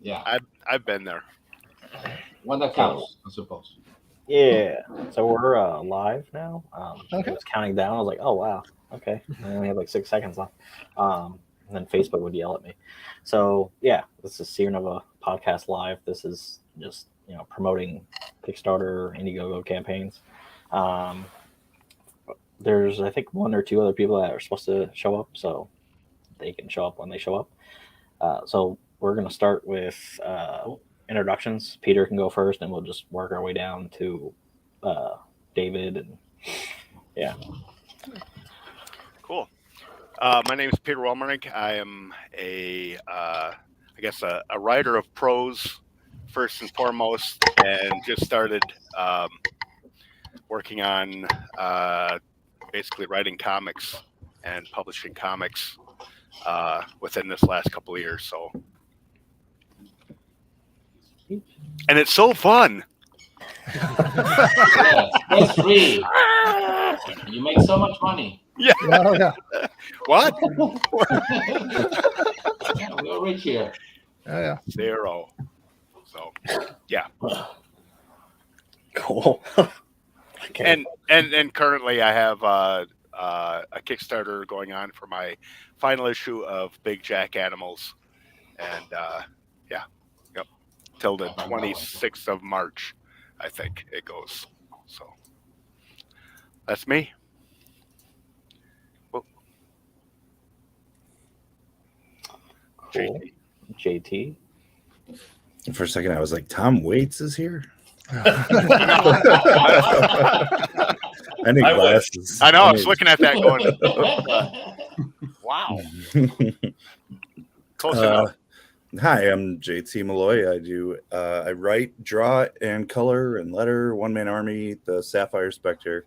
Yeah. I've been there. One that counts, I suppose. Yeah. So we're live now. Okay. It was counting down. I was like, oh wow, okay. I only have like 6 seconds left. And then Facebook would yell at me. So yeah, this is SeerNova podcast live. This is just promoting Kickstarter, Indiegogo campaigns. There's I think 1 or 2 other people that are supposed to show up, so they can show up when they show up. So we're gonna start with introductions. Peter can go first, and we'll just work our way down to David. And yeah. Cool. My name is Peter Welmernick. I am a writer of prose first and foremost, and just started working on basically writing comics and publishing comics within this last couple of years. So, and it's so fun. Yes, it's free. You make so much money. Yeah. Oh, yeah. What? Yeah, we're rich here. Oh, yeah. 0. So, yeah. Cool. Okay. And currently I have a Kickstarter going on for my final issue of Big Jack Animals, and till the 26th of March, I think it goes. So that's me. Whoa. Cool. JT. For a second, I was like, Tom Waits is here? I need glasses. I know. I was looking at that going, wow. Close enough. Hi, I'm JT Malloy. I write, draw, and color and letter One-Man Army, the Sapphire Spectre.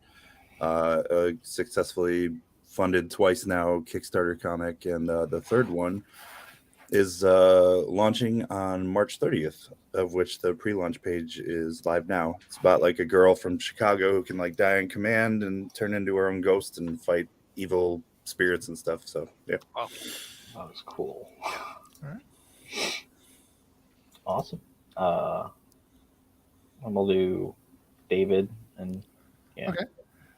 Successfully funded twice now Kickstarter comic, and the third one is launching on March 30th, of which the pre-launch page is live now. It's about like a girl from Chicago who can like die on command and turn into her own ghost and fight evil spirits and stuff. So yeah. Wow. That was cool. All right. Awesome. And we'll do David and yeah. Okay.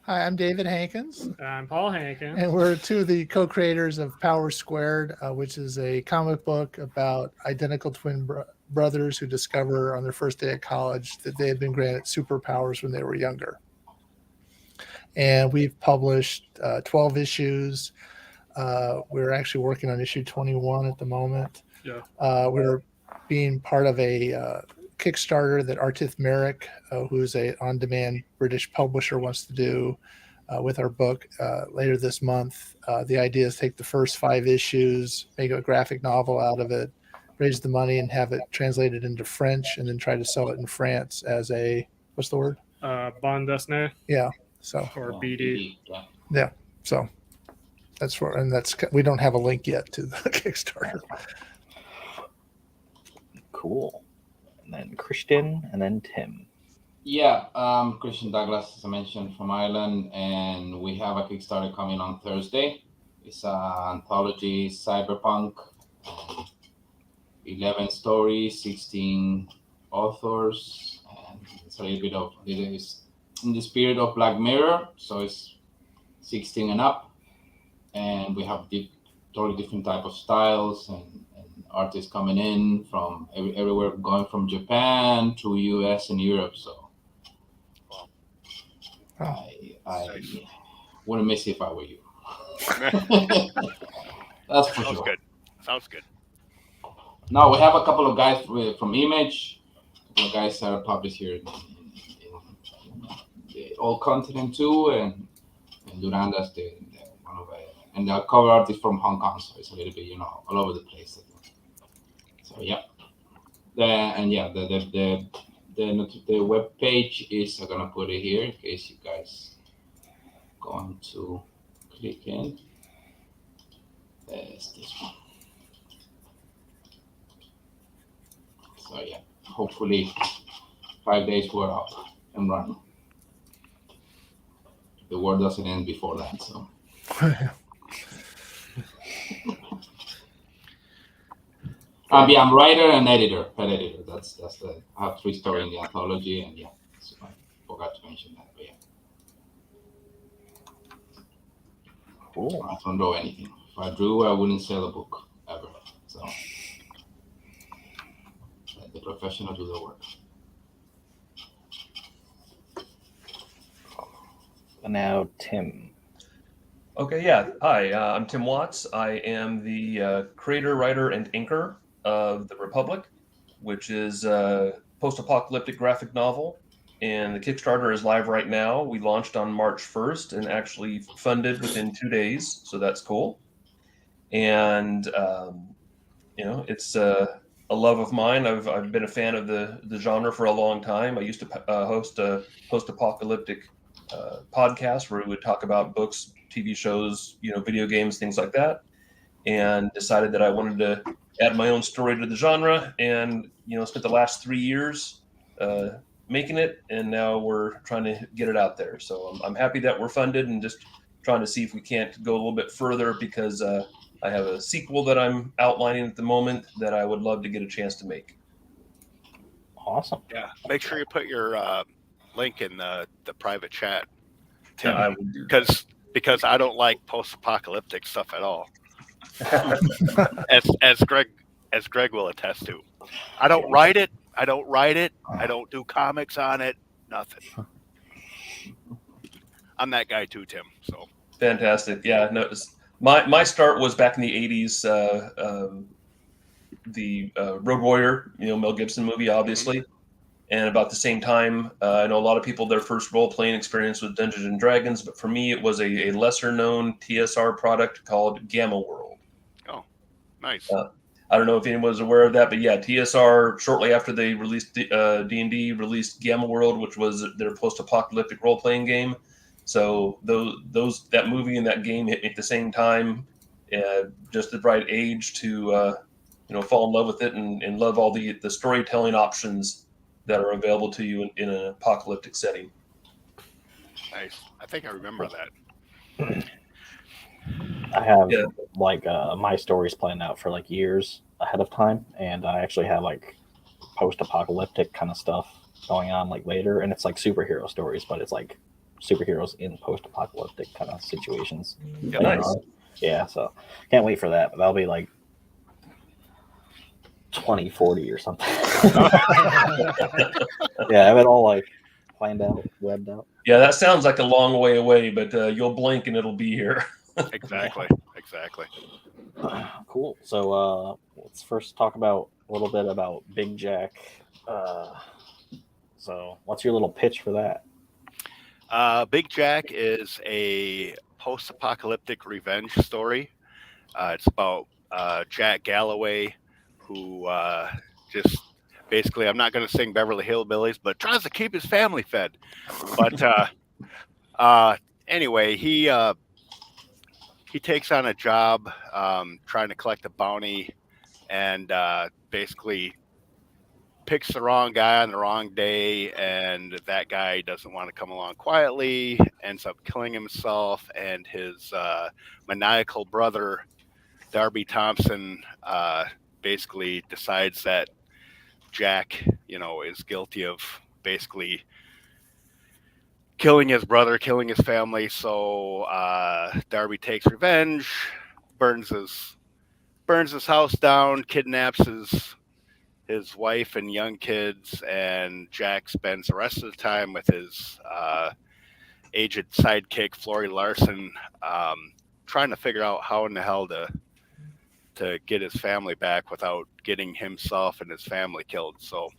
Hi, I'm David Hankins, I'm Paul Hankins. and we're 2 of the co-creators of Power Squared, which is a comic book about identical twin brothers who discover on their first day at college that they had been granted superpowers when they were younger. And we've published 12 issues. We're actually working on issue 21 at the moment. Yeah. We're being part of a Kickstarter that Artith Merrick, who's a on-demand British publisher, wants to do with our book later this month. The idea is to take the first 5 issues, make a graphic novel out of it, raise the money, and have it translated into French, and then try to sell it in France as a what's the word? Bande dessinée Yeah. So or BD. yeah. So that's we don't have a link yet to the Kickstarter. Cool. And then Christian, and then Tim. Yeah, Christian Douglas, as I mentioned, from Ireland, and we have a Kickstarter coming on Thursday. It's an anthology cyberpunk, 11 stories, 16 authors, and it's a little bit of it is in the spirit of Black Mirror, so it's 16 and up, and we have totally different type of styles and artists coming in from everywhere, going from Japan to US and Europe. So I wouldn't miss it if I were you. That's for Sounds sure. good. Sounds good. Now we have a couple of guys from Image. A couple of guys that are published here in the old continent too, and Duranda's one of and the cover artist from Hong Kong, so it's a little bit all over the place. So yeah, the web page is I'm gonna put it here in case you guys going to click in. There's this one. So yeah, hopefully 5 days we're up and running. The war doesn't end before that, so. I'm writer and editor. That's the. I have 3 stories in the anthology, and yeah, so I forgot to mention that. But yeah, Cool. I don't know anything. If I drew, I wouldn't sell a book ever. So let the professional do the work. And now Tim. Okay, yeah. Hi, I'm Tim Watts. I am the creator, writer, and inker of The Republic, which is a post-apocalyptic graphic novel. And the Kickstarter is live right now. We launched on March 1st and actually funded within 2 days, so that's cool. And, it's a love of mine. I've been a fan of the genre for a long time. I used to host a post-apocalyptic podcast where we would talk about books, TV shows, video games, things like that, and decided that I wanted to add my own story to the genre, and spent the last 3 years making it, and now we're trying to get it out there. So I'm happy that we're funded, and just trying to see if we can't go a little bit further, because I have a sequel that I'm outlining at the moment that I would love to get a chance to make. Awesome. Yeah, make sure you put your link in the private chat, Tim, Yeah, I would do that. because I don't like post-apocalyptic stuff at all. as Greg will attest to. I don't write it. I don't do comics on it. Nothing. I'm that guy too, Tim. So Fantastic. Yeah, no, my start was back in the 80s. The Road Warrior, Mel Gibson movie, obviously. And about the same time, I know a lot of people, their first role-playing experience was Dungeons and Dragons, but for me, it was a lesser-known TSR product called Gamma World. Oh, nice. I don't know if anyone was aware of that, but yeah, TSR, shortly after they released D&D, released Gamma World, which was their post-apocalyptic role-playing game. So that movie and that game hit me at the same time, just the right age to fall in love with it and love all the storytelling options that are available to you in an apocalyptic setting. Nice. I think I remember that. I have my stories planned out for years ahead of time, and I actually have post-apocalyptic kind of stuff going on later, and it's superhero stories, but it's superheroes in post-apocalyptic kind of situations. Yeah, nice. Yeah, so can't wait for that. But that'll be 2040 or something. Yeah, I have it all planned out, webbed out. Yeah, that sounds like a long way away, but you'll blink and it'll be here. Exactly. Cool. So let's first talk about a little bit about Big Jack. So what's your little pitch for that? Big Jack is a post-apocalyptic revenge story. It's about Jack Galloway, who just basically, I'm not going to sing Beverly Hillbillies, but tries to keep his family fed. But anyway, he takes on a job trying to collect a bounty, and basically picks the wrong guy on the wrong day, and that guy doesn't want to come along quietly, ends up killing himself, and his maniacal brother, Darby Thompson, basically decides that Jack, is guilty of basically killing his brother, killing his family. So Darby takes revenge, burns his house down, kidnaps his wife and young kids, and Jack spends the rest of the time with his aged sidekick Flory Larson, trying to figure out how in the hell to get his family back without getting himself and his family killed. So,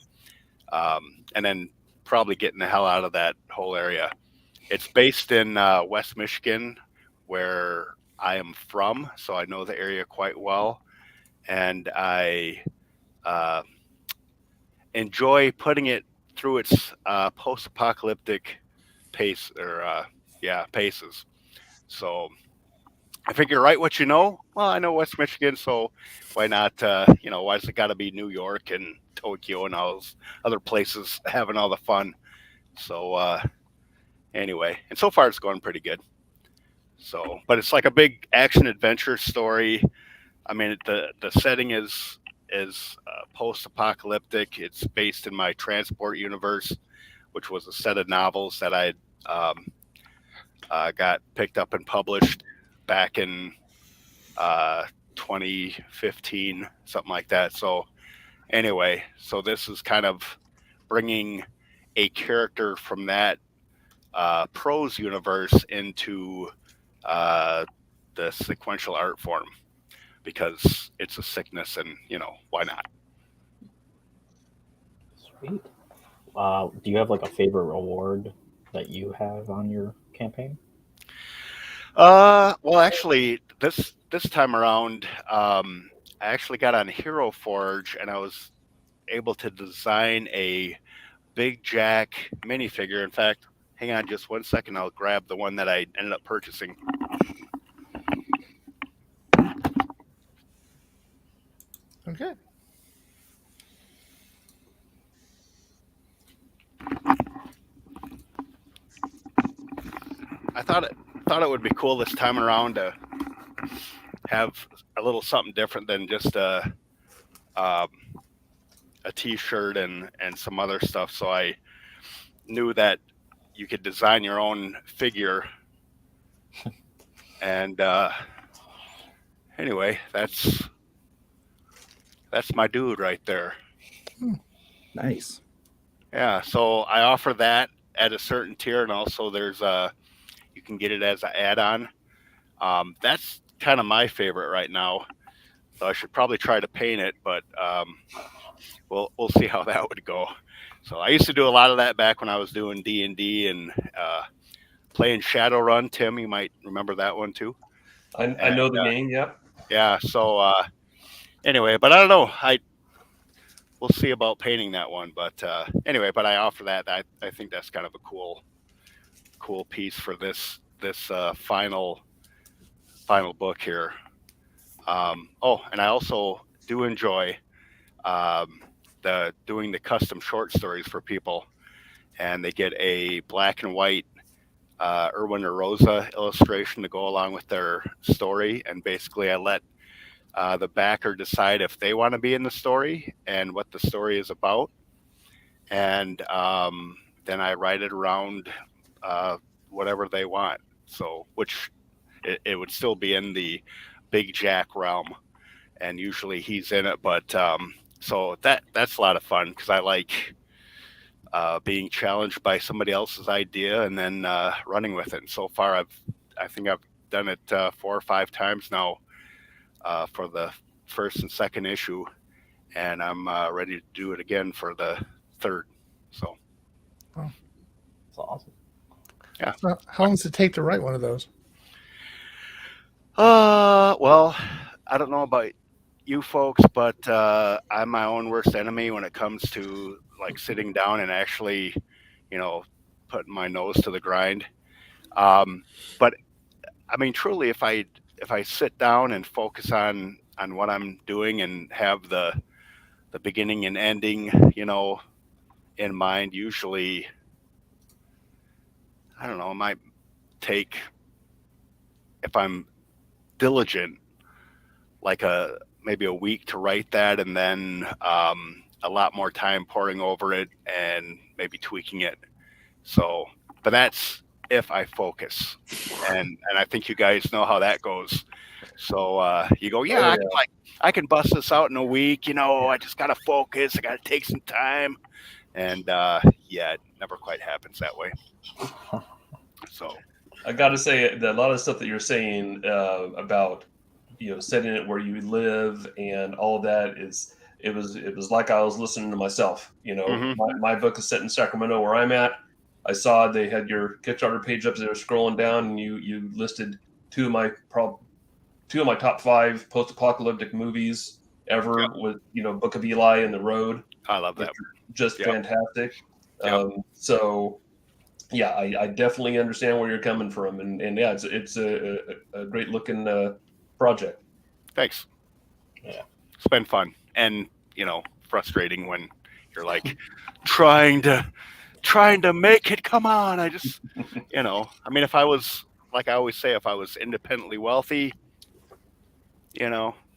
and then probably getting the hell out of that whole area. It's based in West Michigan, where I am from, so I know the area quite well, and I enjoy putting it through its post-apocalyptic paces. So I figure, write what you know. Well, I know West Michigan, so why not? Why's it got to be New York and Tokyo and all those other places having all the fun? So anyway, and so far it's going pretty good. So, but it's like a big action adventure story. I mean, the setting is is post-apocalyptic. It's based in my Transport universe, which was a set of novels that I got picked up and published back in 2015, something like that. So anyway, so this is kind of bringing a character from that prose universe into the sequential art form, because it's a sickness, and why not? Sweet. Do you have like a favorite award that you have on your campaign? Well, actually, this time around, I actually got on Hero Forge, and I was able to design a Big Jack minifigure. In fact, hang on just 1 second. I'll grab the one that I ended up purchasing. Okay. I thought it would be cool this time around to have a little something different than just a T-shirt and some other stuff. So I knew that you could design your own figure. And anyway, that's my dude right there. Nice. Yeah, so I offer that at a certain tier, and also there's you can get it as an add-on. That's kind of my favorite right now. So I should probably try to paint it, but we'll see how that would go. So I used to do a lot of that back when I was doing D&D and playing Shadowrun. Tim, you might remember that one too. I know the game. Yep. Yeah. So anyway, but I don't know. We'll see about painting that one. But anyway, but I offer that. I think that's kind of a cool piece for this final book here. Oh, and I also do enjoy doing the custom short stories for people, and they get a black and white Erwin or Rosa illustration to go along with their story, and basically I let the backer decide if they want to be in the story and what the story is about, and then I write it around whatever they want. So, which it would still be in the Big Jack realm, and usually he's in it. But so that's a lot of fun, because I like being challenged by somebody else's idea and then running with it. And so far, I think I've done it 4 or 5 times now for the first and second issue, and I'm ready to do it again for the third. So, Wow. That's awesome. Yeah. So how long does it take to write one of those? Well, I don't know about you folks, but I'm my own worst enemy when it comes to like sitting down and actually, putting my nose to the grind. But I mean, truly, if I sit down and focus on what I'm doing and have the beginning and ending, in mind, usually, I don't know, it might take, if I'm diligent, like maybe a week to write that, and then a lot more time poring over it and maybe tweaking it. So, but that's if I focus, and I think you guys know how that goes. So you go, yeah, I can bust this out in a week. I just gotta focus. I gotta take some time, and yeah, it never quite happens that way. So I got to say that a lot of stuff that you're saying about setting it where you live and all of that it was like I was listening to myself. My book is set in Sacramento, where I'm at. I saw they had your Kickstarter page up there, scrolling down, and you listed two of my top 5 post-apocalyptic movies ever, with Book of Eli and The Road. I love that. Just fantastic. Yep. So yeah, I definitely understand where you're coming from, and yeah, it's a great looking project. Thanks. Yeah, it's been fun, and frustrating when you're like trying to make it. Come on, I just I mean, if I was, like I always say, if I was independently wealthy,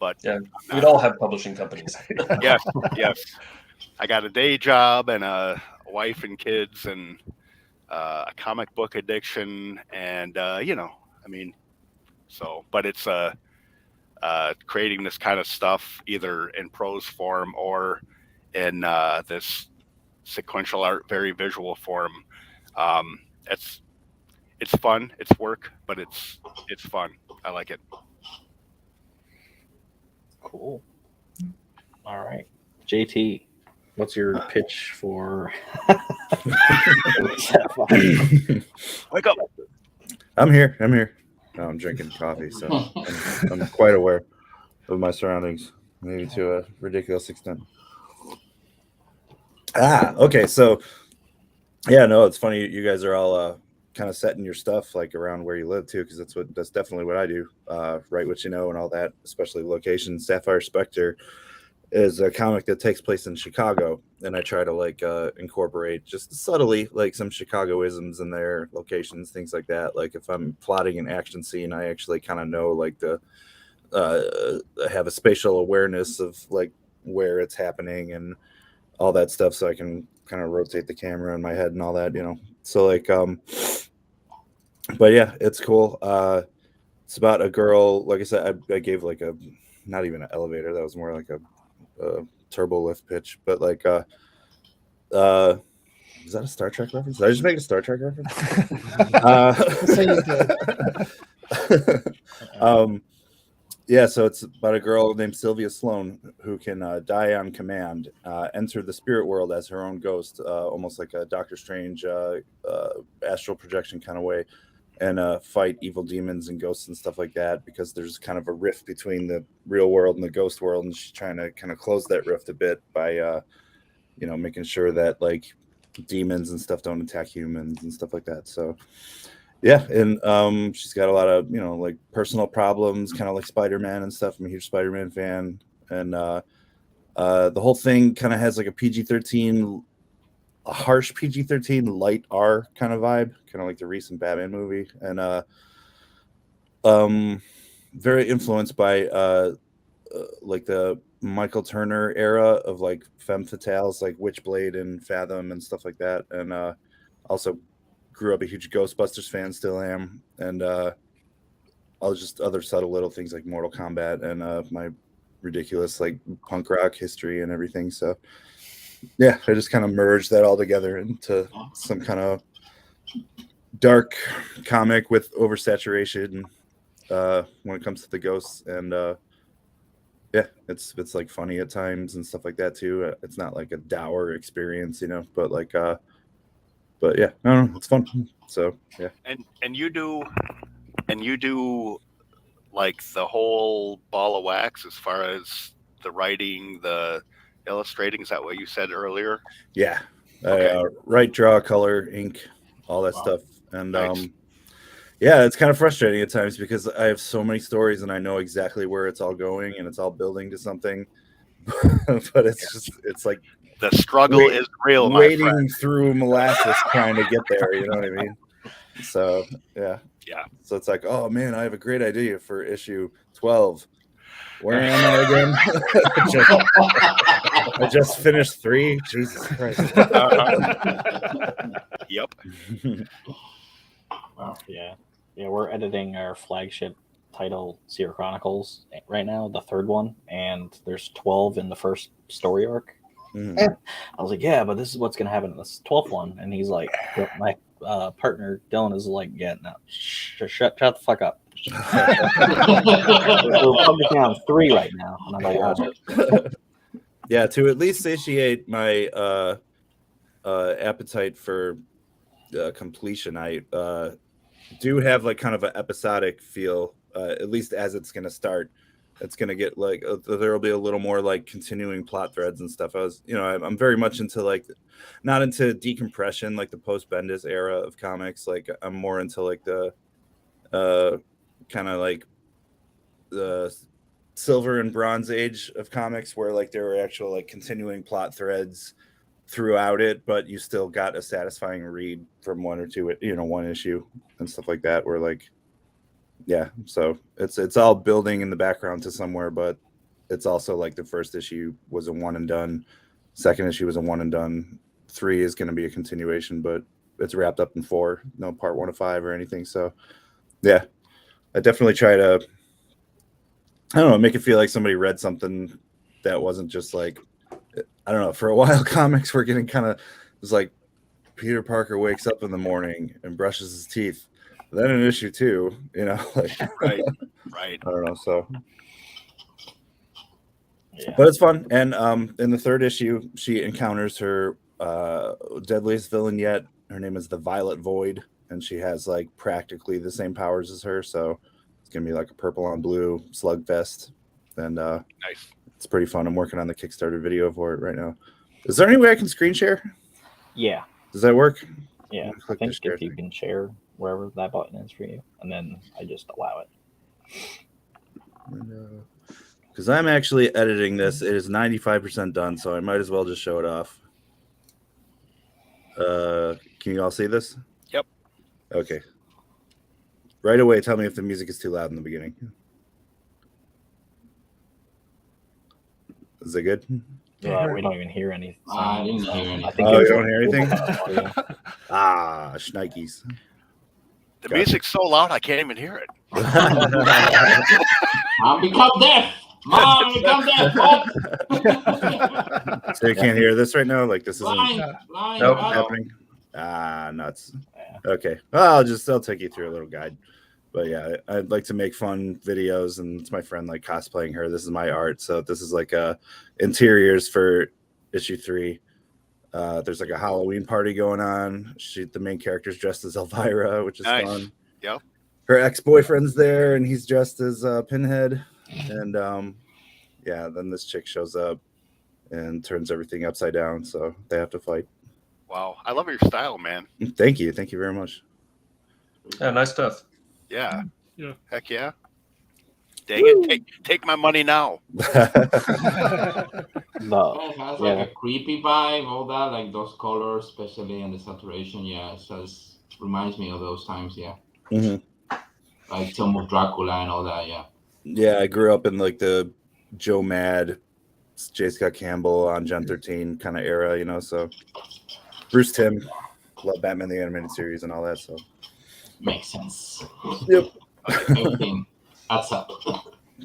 but Yeah, we'd all have publishing companies. yes, yes. I got a day job and a wife and kids and a comic book addiction, and but it's creating this kind of stuff either in prose form or in this sequential art, very visual form. It's fun. It's work, but it's fun. I like it. Cool. All right, JT, what's your pitch for? Wake up! I'm here. No, I'm drinking coffee, so I'm quite aware of my surroundings, maybe to a ridiculous extent. Okay. So, yeah, no, it's funny. You guys are all kind of setting your stuff like around where you live too, because that's definitely what I do. Write what you know and all that, especially location. Sapphire Spectre is a comic that takes place in Chicago, and I try to like incorporate just subtly like some Chicagoisms in their locations, things like that. Like if I'm plotting an action scene, I actually kind of know like have a spatial awareness of like where it's happening and all that stuff, so I can kind of rotate the camera in my head and all that, So like but yeah, it's cool. It's about a girl, like I said, I gave like a not even an elevator, that was more like a turbo lift pitch, but like is that a Star Trek reference? Did I just make a Star Trek reference? Say you did. Yeah, so it's about a girl named Sylvia Sloan who can die on command, enter the spirit world as her own ghost, almost like a Doctor Strange astral projection kind of way, and fight evil demons and ghosts and stuff like that, because there's kind of a rift between the real world and the ghost world, and she's trying to kind of close that rift a bit by making sure that like demons and stuff don't attack humans and stuff like that. So yeah, and she's got a lot of like personal problems, kind of like Spider-Man and stuff. I'm a huge Spider-Man fan, and the whole thing kind of has like a PG-13, a harsh PG-13, light R kind of vibe, kind of like the recent Batman movie, and very influenced by like the Michael Turner era of like femme fatales, like Witchblade and Fathom and stuff like that, and also grew up a huge Ghostbusters fan, still am, and all just other subtle little things like Mortal Kombat and my ridiculous like punk rock history and everything. So yeah, I just kind of merged that all together into some kind of dark comic with oversaturation when it comes to the ghosts, and yeah, it's like funny at times and stuff like that too. It's not like a dour experience, but like but yeah, no, it's fun. So yeah. And you do like the whole ball of wax as far as the writing, the illustrating. Is that what you said earlier? Yeah. Okay. Write, draw, color, ink, all that stuff. And Nice. yeah, it's kind of frustrating at times because I have so many stories and I know exactly where it's all going and it's all building to something. But it's like The struggle is real, my wading friend. through molasses trying to get there, you know what I mean? So yeah. So it's like, oh man, I have a great idea for issue 12. Where am I again? I just finished 3. Jesus Christ. Yep. Wow. Yeah, we're editing our flagship title, Seer Chronicles, right now, the 3rd one, and there's 12 in the first story arc. Mhm. I was like, yeah, but this is what's gonna happen in this 12th one, and he's like, my partner Dylan is like, yeah, no, shut the fuck up. We're coming down 3 right now, and I'm like, oh. Yeah, to at least satiate my appetite for completion, I do have like kind of an episodic feel, at least as it's going to start. It's going to get like there will be a little more like continuing plot threads and stuff. I'm very much into like, not into decompression like the post Bendis era of comics. Like I'm more into like the kind of like the Silver and Bronze Age of comics, where like there were actual like continuing plot threads throughout it, but you still got a satisfying read from one or two, one issue and stuff like that, where like, yeah, so it's all building in the background to somewhere, but it's also like the first issue was a one and done, second issue was a one and done, 3 is going to be a continuation, but it's wrapped up in 4, no part 1 to 5 or anything. So yeah, I definitely try to, I don't know, make it feel like somebody read something that wasn't just like, I don't know, for a while comics were getting kind of, it was like Peter Parker wakes up in the morning and brushes his teeth. Then in issue 2, you know, like Right. I don't know. So, Yeah. but it's fun. And in the 3rd issue, she encounters her deadliest villain yet. Her name is the Violet Void, and she has like practically the same powers as her. So it's gonna be like a purple on blue slugfest, and Nice. it's pretty fun. I'm working on the Kickstarter video for it right now. Is there any way I can screen share? Yeah. Does that work? Yeah. I'm gonna I click think the share if you thing. can share wherever that button is for you, and then I just allow it. Because I'm actually editing this. It is 95% done, so I might as well just show it off. Can you all see this? Yep. Okay. Right away, tell me if the music is too loud in the beginning. Is it good? We don't even hear any I sound. didn't hear anything. I think Oh, it's you don't hear anything? audio. Ah, shnikes. The Gotcha. music's so loud I can't even hear it. I'll become deaf. Mom, become deaf. What? So you can't hear this right now? Like this isn't Line, Nope. happening? Ah, nuts. Yeah. Okay. Well, I'll take you through a little guide. But yeah, I'd like to make fun videos, and it's my friend like cosplaying her. This is my art. So this is like interiors for issue 3. There's like a Halloween party going on. The main character's dressed as Elvira, which is Nice. fun. Yep. Her ex-boyfriend's there, and he's dressed as Pinhead. And yeah, then this chick shows up and turns everything upside down. So they have to fight. Wow. I love your style, man. Thank you very much. Yeah, nice stuff. Yeah. Yeah. Heck yeah. Dang it. Take my money now. No, It has like Yeah. a creepy vibe, all that, like those colors, especially in the saturation. Yeah, so it reminds me of those times. Yeah, Mhm. like Tomb of Dracula and all that. Yeah. Yeah, I grew up in like the Joe Mad, J. Scott Campbell on Gen 13 kind of era, you know. So Bruce Timm, love Batman the Animated Series and all that. So Makes sense. yep. Everything adds up.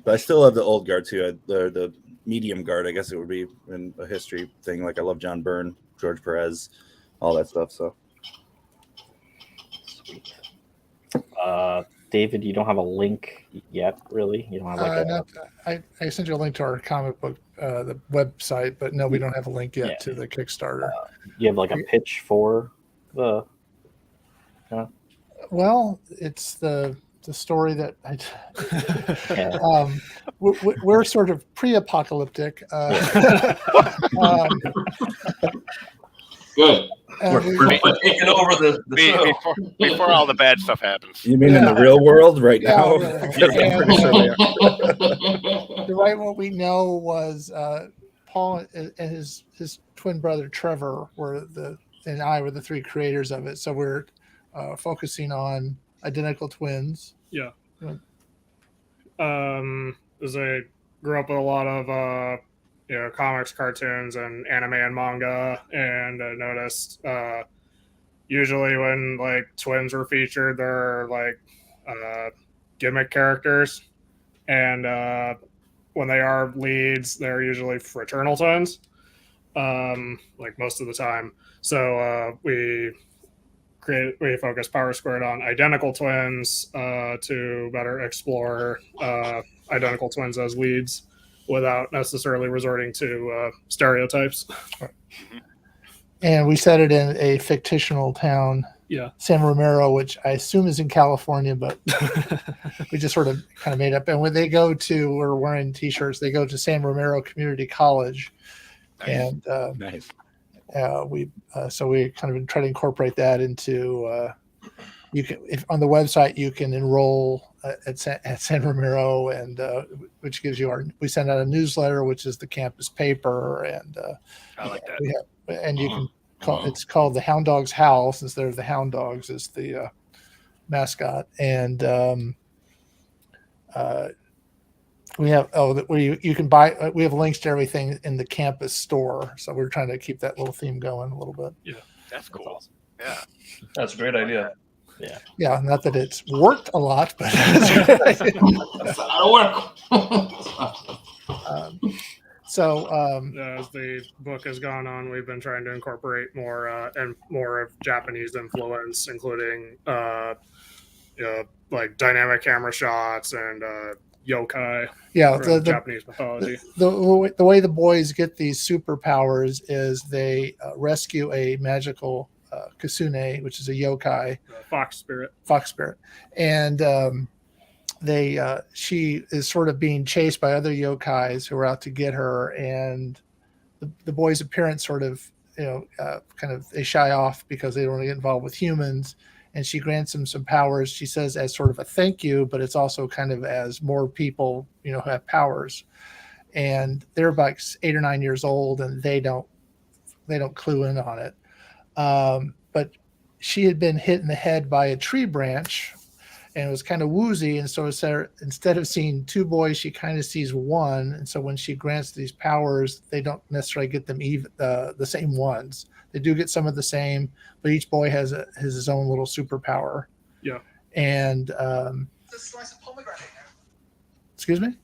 But I still love the old guard too. The medium guard, I guess it would be in a history thing. Like I love John Byrne, George Perez, all that stuff. So sweet. David, you don't have a link yet, really? You don't have like No, I sent you a link to our comic book, the website, but no, we don't have a link yet Yeah. to the Kickstarter. you have like a pitch for the Well, it's the story that yeah. we're sort of pre-apocalyptic. Good. We're taking over the show. Before all the bad stuff happens. you mean in the real world right Yeah, now? yeah. Because I'm pretty sure they are. Right, what we know was Paul and his twin brother Trevor and I were the 3 creators of it. So we're focusing on identical twins. Yeah. As I grew up with a lot of comics, cartoons, and anime and manga, and I noticed usually when like twins were featured, they're like gimmick characters, and when they are leads, they're usually fraternal twins, like most of the time. So we focus Power Squared on identical twins to better explore identical twins as leads without necessarily resorting to stereotypes. And we set it in a fictional town, Yeah. San Romero, which I assume is in California, but we just sort of kind of made up. And when they we're wearing T-shirts, they go to San Romero Community College. Nice. And Nice. we kind of try to incorporate that into you can on the website you can enroll at San Romero, and which gives you we send out a newsletter, which is the campus paper, and I like that. and you can it's called the Hound Dog's Howl, since they're the Hound Dogs is the We have you can buy. We have links to everything in the campus store, so we're trying to keep that little theme going a little bit. That's cool. awesome. Yeah. That's a great idea. Yeah, not that it's worked a lot, but it's a good idea. That's a lot of work. As the book has gone on, we've been trying to incorporate more and more of Japanese influence, including like dynamic camera shots and yokai. Yeah, from the Japanese mythology. the way the boys get these superpowers is they rescue a magical Kasune, which is a yokai, Fox spirit. and she is sort of being chased by other yokais who are out to get her, and the boys' appearance sort of kind of they shy off because they don't want to get involved with humans. And she grants them some powers, she says, as sort of a thank you, but it's also kind of as more people, who have powers. And they're about 8 or 9 years old, and they don't clue in on it. But she had been hit in the head by a tree branch, and it was kind of woozy. And so instead of seeing 2 boys, she kind of sees 1. And so when she grants these powers, they don't necessarily get them even the same ones. They do get some of the same, but each boy has his own little superpower. Yeah. And excuse me?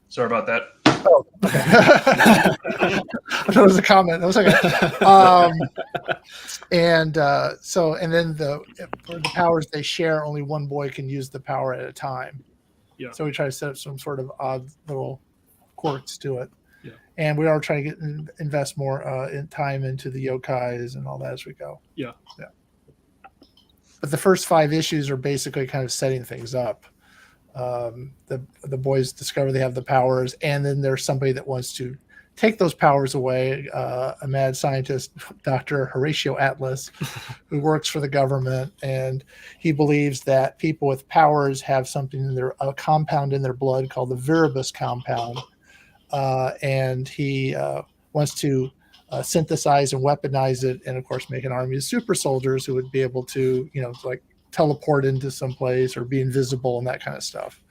Sorry about that. Oh, okay. I thought it was a comment. That was okay. And then for the powers they share, only one boy can use the power at a time. Yeah. So we try to set up some sort of odd little quirks to it. Yeah. And we are trying to invest more in time into the yokais and all that as we go. Yeah. But the first 5 issues are basically kind of setting things up. The boys discover they have the powers, and then there's somebody that wants to take those powers away, a mad scientist, Dr. Horatio Atlas, who works for the government, and he believes that people with powers have something in a compound in their blood called the Viribus compound, and he wants to synthesize and weaponize it, and of course make an army of super soldiers who would be able to, like teleport into some place or be invisible and that kind of stuff.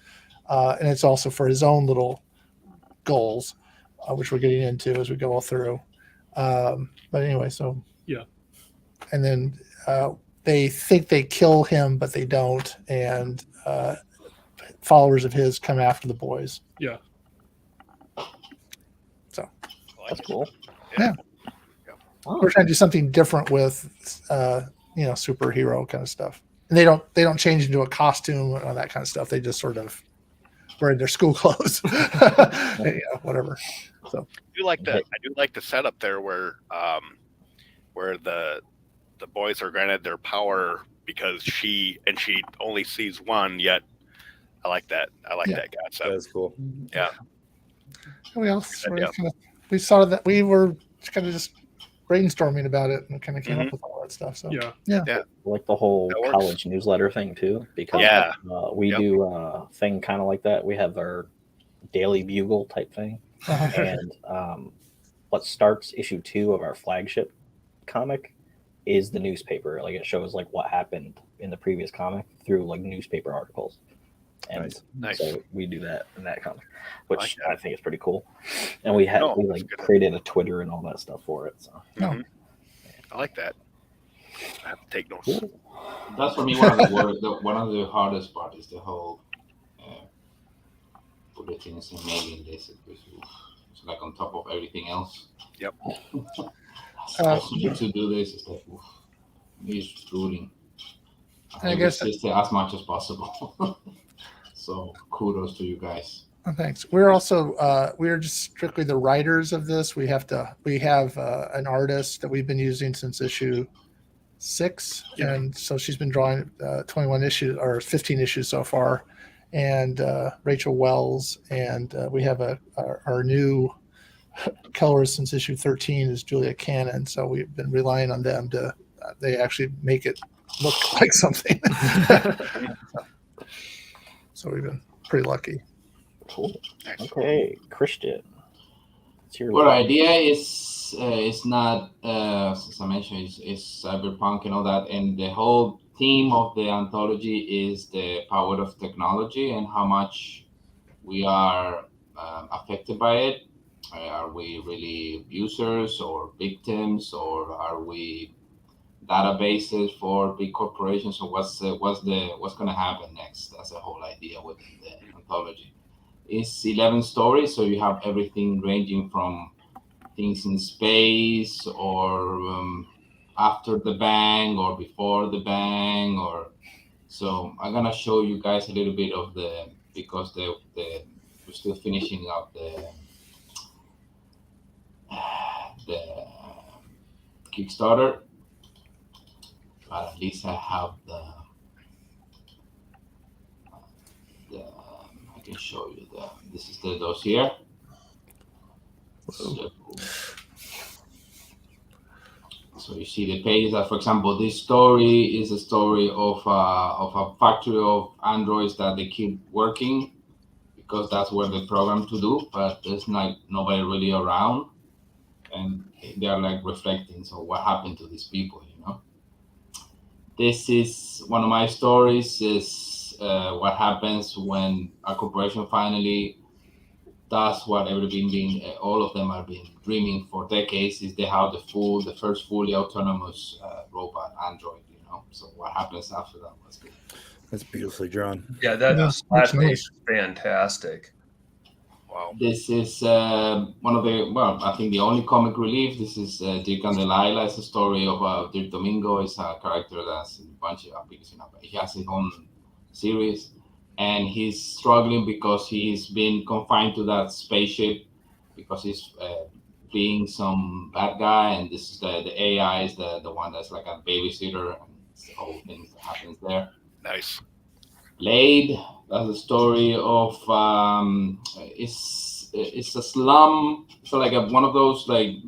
And it's also for his own little goals, which we're getting into as we go all through. But anyway, so yeah. And then they think they kill him, but they don't. And followers of his come after the boys. Yeah. So that's cool. Yeah. Oh. We're trying to do something different with, superhero kind of stuff. And they don't change into a costume and all that kind of stuff. They just sort of wearing their school clothes, whatever. So I do like the setup there where the boys are granted their power because she only sees one. Yet I like that. I like that concept. That's cool. Yeah. We saw that we were kind of just brainstorming about it and kind of came up with all that stuff. So yeah. Like the whole college newsletter thing too, because we do a thing kind of like that. We have our daily bugle type thing, and what starts issue 2 of our flagship comic is the newspaper. Like it shows like what happened in the previous comic through like newspaper articles. And nice. So we do that in that comic, which I think is pretty cool. And we created a Twitter and all that stuff for it. So I like that. I have to take notes. Cool. That's for me one of the hardest part is the whole bulletins and mailing list. It's like on top of everything else. Yep. To do this is like it's rooting. I guess it's as much as possible. So kudos to you guys. Thanks. We're also we're just strictly the writers of this. We have an artist that we've been using since issue 6, and so she's been drawing 21 issues or 15 issues so far, and Rachel Wells, and we have our new colorist since issue 13 is Julia Cannon. So we've been relying on them to they actually make it look like something. So we've been pretty lucky. Cool. Okay, Christian. Well, the idea is not, as I mentioned, is cyberpunk and all that. And the whole theme of the anthology is the power of technology and how much we are affected by it? Are we really users or victims, or are we databases for big corporations? So what's going to happen next? That's the whole idea with the anthology. It's 11 stories, so you have everything ranging from things in space, or after the bang, or before the bang, or so. I'm gonna show you guys a little bit of because we're still finishing up the Kickstarter, but at least I have I can show you this is the dossier. So you see the pages that, for example, this story is a story of a factory of androids that they keep working because that's what they're programmed to do, but there's nobody really around, and they are like reflecting. So what happened to these people, This is one of my stories. Is what happens when a corporation finally does what all of them have been dreaming for decades. Is they have the first fully autonomous robot android. So what happens after that was good. That's beautifully drawn. Yeah, that Yeah, splash that's page nice. is fantastic. Wow. This is one of I think the only comic relief. This is Dirk and Delilah. It's a story of Dirk Domingo. Is a character that's in a bunch of applications. He has his own series, and he's struggling because he's been confined to that spaceship because he's fleeing some bad guy, and this is the AI is the one that's like a babysitter, and it's the whole thing that happens there. Nice. Blade, that's a story of it's a slum. So like one of those like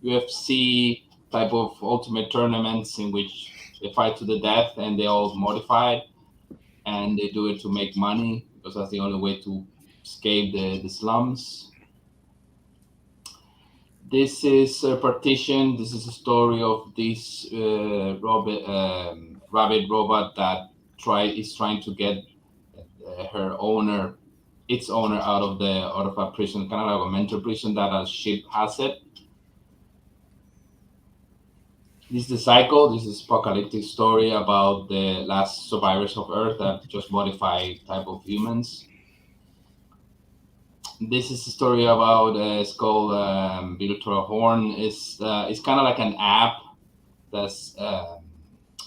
UFC type of ultimate tournaments in which they fight to the death and they all modified, and they do it to make money because that's the only way to escape the slums. This is a partition. This is a story of this rabbit robot that is trying to get its owner out of a prison, kind of like a mental prison that a ship has it. This is the cycle. This is apocalyptic story about the last survivors of Earth that just modify type of humans. This is a story about it's called Virtual Horn. It's kind of like an app that's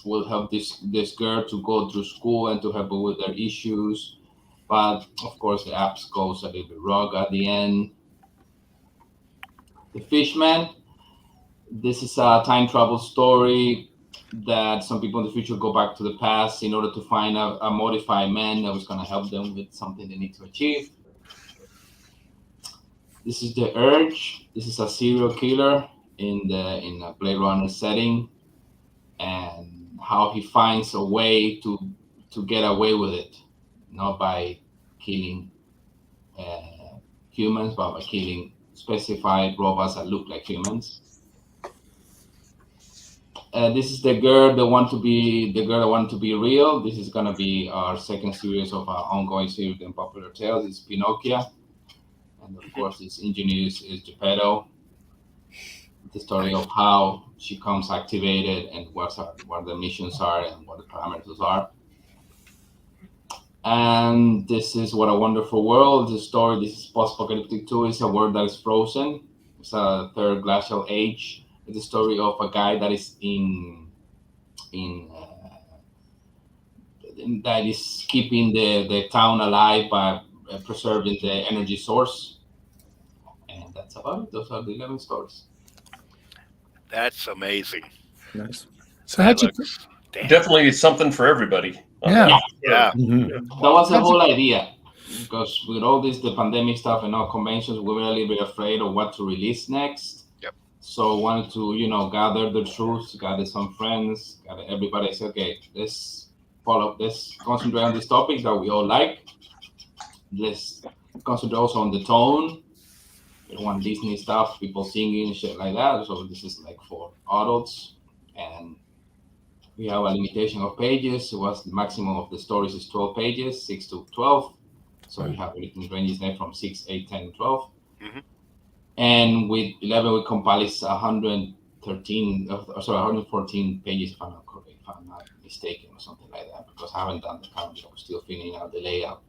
will help this girl to go through school and to help her with their issues. But of course, the app goes a little bit rogue at the end. The Fishman. This is a time travel story that some people in the future go back to the past in order to find a modified man that was going to help them with something they need to achieve. This is The Urge. This is a serial killer in a Blade Runner setting, and how he finds a way to get away with it, not by killing humans, but by killing specified robots that look like humans. This is the girl that wanted to be real. This is gonna be our second series of our ongoing series in Popular Tales. It's Pinocchio, and of course, this engineer is Geppetto. The story of how she comes activated and what the missions are and what the parameters are. And this is What a Wonderful World. The story. This is post-apocalyptic too. It's a world that is frozen. It's a third glacial age. It's the story of a guy that is that is keeping the town alive by preserving the energy source. And that's about it. Those are the 11 stories. That's amazing. Nice. So how'd you? Damn. Definitely something for everybody. Yeah. Yeah. Mhm. That was the whole idea. Because with all this, the pandemic stuff and all conventions, we were a little bit afraid of what to release next. Yep. So wanted to, gather the troops, gather some friends, gather everybody. Say, okay, let's concentrate on these topics that we all like. Let's concentrate also on the tone. We don't want Disney stuff, people singing, shit like that. So this is like for adults. And we have a limitation of pages. The maximum of the stories is 12 pages, 6 to 12. So you have everything ranges there from 6, 8, 10, 12. Mhm. And with 11, we compile is 114 pages, if I'm not correct, if I'm not mistaken, or something like that, because I haven't done the count. I'm still figuring out the layout.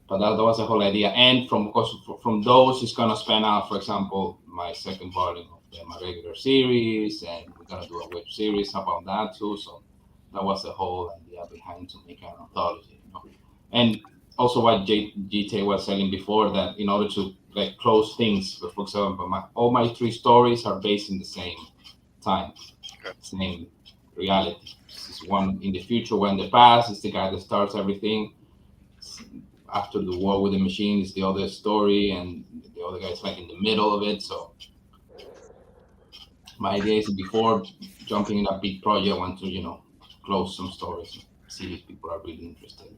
But that was the whole idea. And from those, it's gonna span out. For example, my second volume of my regular series, and we're gonna do a web series about that too. So that was the whole idea behind to make an anthology, you know. And also what GT was saying before, that in order to like close things, for example, all my 3 stories are based in the same time, same reality. This is one in the future, one in the past. It's the guy that starts everything. After the war with the machine is the other story, and the other guy's like in the middle of it. So my idea is, before jumping in a big project, I want to, close some stories and see if people are really interested.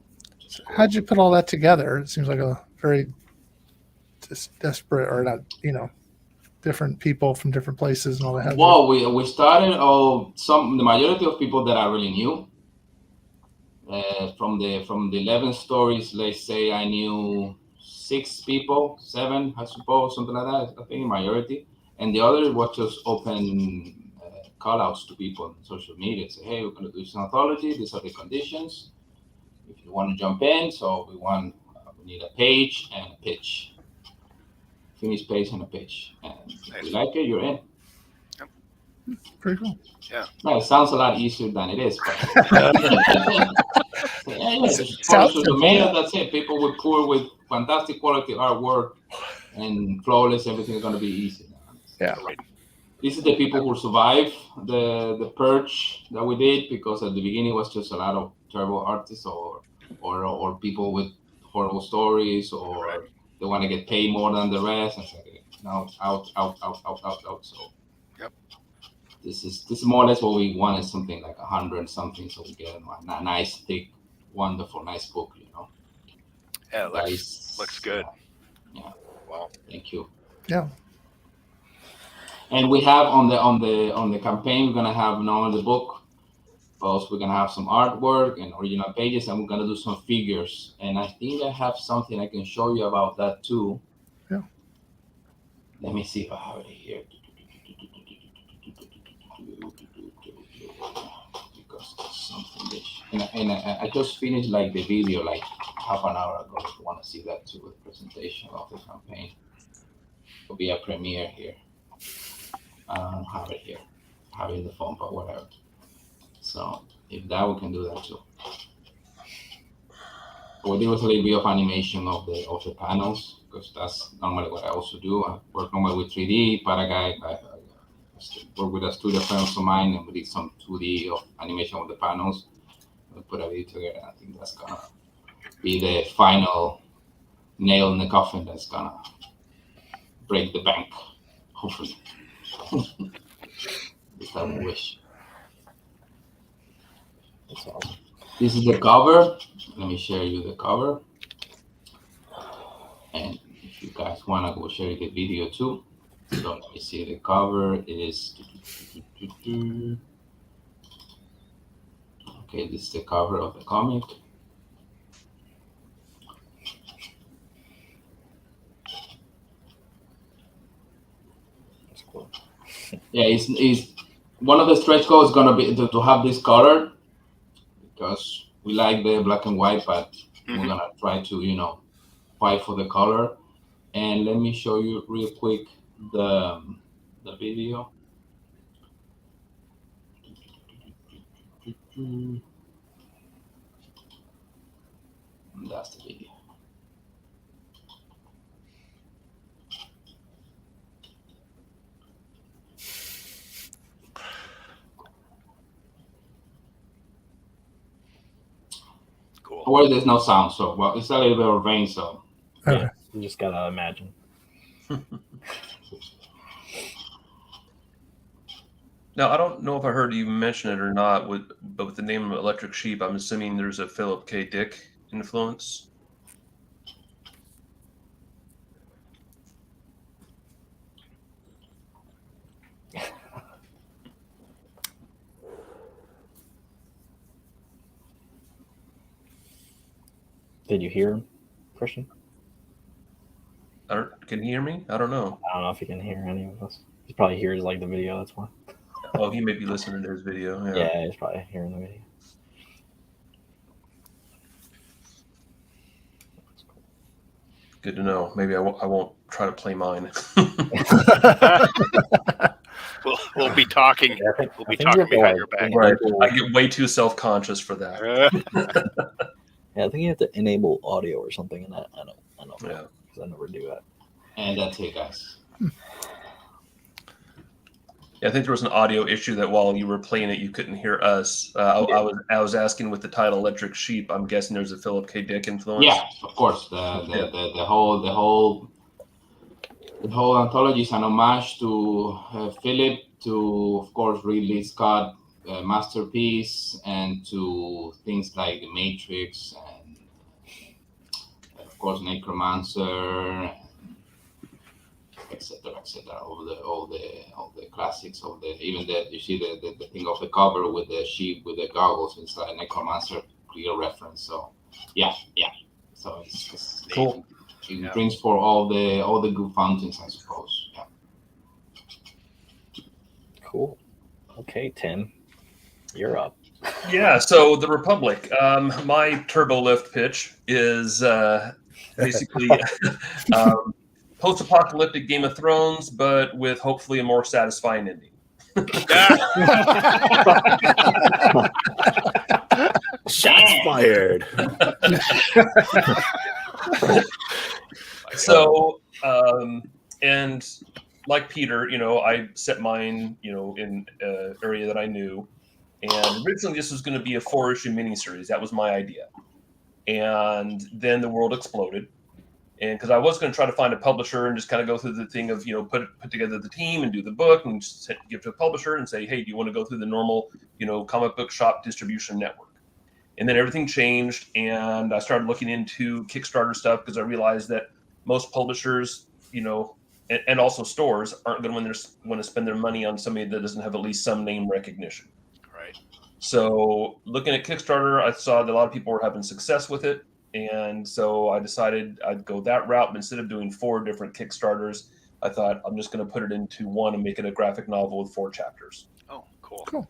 How'd you put all that together? It seems like a very desperate, or not, different people from different places and all that. Well, we started the majority of people that I really knew. From the 11 stories, let's say I knew 6 people, 7, I suppose, something like that. I think majority, and the other was just open call outs to people on social media. Say, hey, we're going to do this anthology. These are the conditions. If you want to jump in, so we need a page and a pitch, finished page and a pitch, and if you like it, you're in. Pretty cool. Yeah. No, it sounds a lot easier than it is, but just the mail, that's it. People with fantastic quality artwork and flawless, everything is going to be easy now. Yeah. This is the people who survive the purge that we did, because at the beginning it was just a lot of terrible artists or people with horrible stories, or they want to get paid more than the rest. And so now out. So this is more or less what we wanted, something like 100 something, so we get a nice, thick, wonderful, nice book, Yeah, it looks good. Yeah. Wow. Thank you. Yeah. And we have on the campaign, we're gonna have not only the book, but also we're gonna have some artwork and original pages, and we're gonna do some figures. And I think I have something I can show you about that too. Yeah. Let me see if I have it here. Because there's something. And I just finished like the video like half an hour ago. If you want to see that too, with presentation of the campaign, it'll be a premiere here. I don't have it here. I have it in the phone, but whatever. So if that, we can do that too. What there was a little bit of animation of the panels, because that's normally what I also do. I work normally with 3D, Paraguay. I work with a studio friends of mine, and we did some 2D of animation of the panels. We put a video together, and I think that's gonna be the final nail in the coffin that's gonna break the bank, hopefully. Just have a wish. That's awesome. This is the cover. Let me share you the cover. And if you guys want, I will share you the video too. So let me see the cover. It is. Okay, this is the cover of the comic. That's cool. Yeah, it's one of the stretch goals is gonna be to have this color, because we like the black and white, but we're gonna try to fight for the color. And let me show you real quick the video. That's the video. Cool. Well, there's no sound, so it's a little bit of rain, so Okay. You just gotta imagine. Now, I don't know if I heard you mention it or not, but with the name of Electric Sheep, I'm assuming there's a Philip K. Dick influence. Did you hear him, Christian? Can he hear me? I don't know. I don't know if he can hear any of us. He probably hears like the video. That's why. Oh, he may be listening to his video. Yeah, he's probably hearing the video. Good to know. Maybe I won't try to play mine. We'll be talking. Yeah, We'll be talking behind your back. Right. I get way too self-conscious for that. Yeah, I think you have to enable audio or something, and I don't know Yeah. because I never do that. And that's it, guys. Yeah, I think there was an audio issue that while you were playing it, you couldn't hear us. I was asking with the title "Electric Sheep." I'm guessing there's a Philip K. Dick influence. Yeah, of course. The whole anthology is an homage to Philip, to of course Ridley Scott masterpiece, and to things like The Matrix, and of course Necromancer, etc. All the classics of even you see the thing of the cover with the sheep with the goggles inside Necromancer, clear reference. So yeah. So it's Cool. It brings for all the good fountains, I suppose. Yeah. Cool. Okay, Tim, you're up. Yeah. So the Republic. My turbo lift pitch is basically post-apocalyptic Game of Thrones, but with hopefully a more satisfying ending. Shots fired. So, and like Peter, I set mine, in an area that I knew. And originally this was going to be a 4-issue miniseries. That was my idea. And then the world exploded. And because I was going to try to find a publisher and just kind of go through the thing of, put together the team and do the book and just give to a publisher and say, hey, do you want to go through the normal, comic book shop distribution network? And then everything changed, and I started looking into Kickstarter stuff because I realized that most publishers, and also stores aren't going to want to spend their money on somebody that doesn't have at least some name recognition. Right. So looking at Kickstarter, I saw that a lot of people were having success with it. And so I decided I'd go that route. But instead of doing 4 different Kickstarters, I thought I'm just going to put it into one and make it a graphic novel with 4 chapters. Oh, cool.